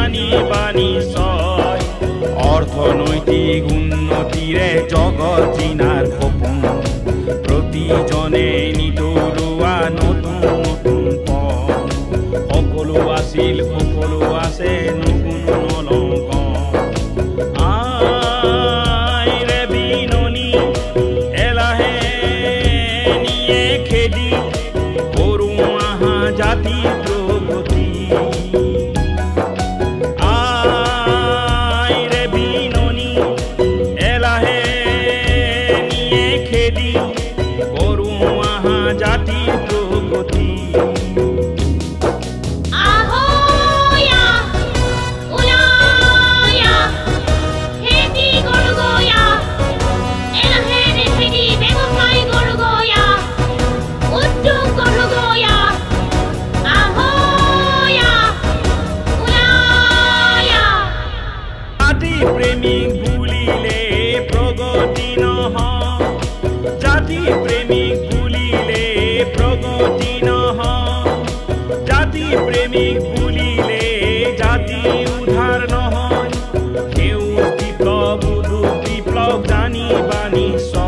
জানিবা নিশ্চয় অৰ্থনৈতিক উন্নতিৰে জগত চিনাৰ সপোন প্ৰতিজনে নিতৰুৱা নতুন নতুন পথ সকলো আছিল সকলো আছে নতুন নলংক আইৰে বিননি এলাহে নিয়ে খেদি কৰো আহা জাতি প্ৰগতি আইৰে বিননি এলাহে নিয়ে খেদি কৰো আহা জাতি প্ৰগতি প্ৰেমিক ভুলিলে প্ৰগতি নহয় জাতি প্ৰেমিক ভুলিলে প্ৰগতি নহয় জাতি প্ৰেমিক ভুলিলে জাতি উদ্ধাৰ নহয় সেউজ বিপ্লৱ উদ্যোগ বিপ্লৱ জানিবা নিশ্চয়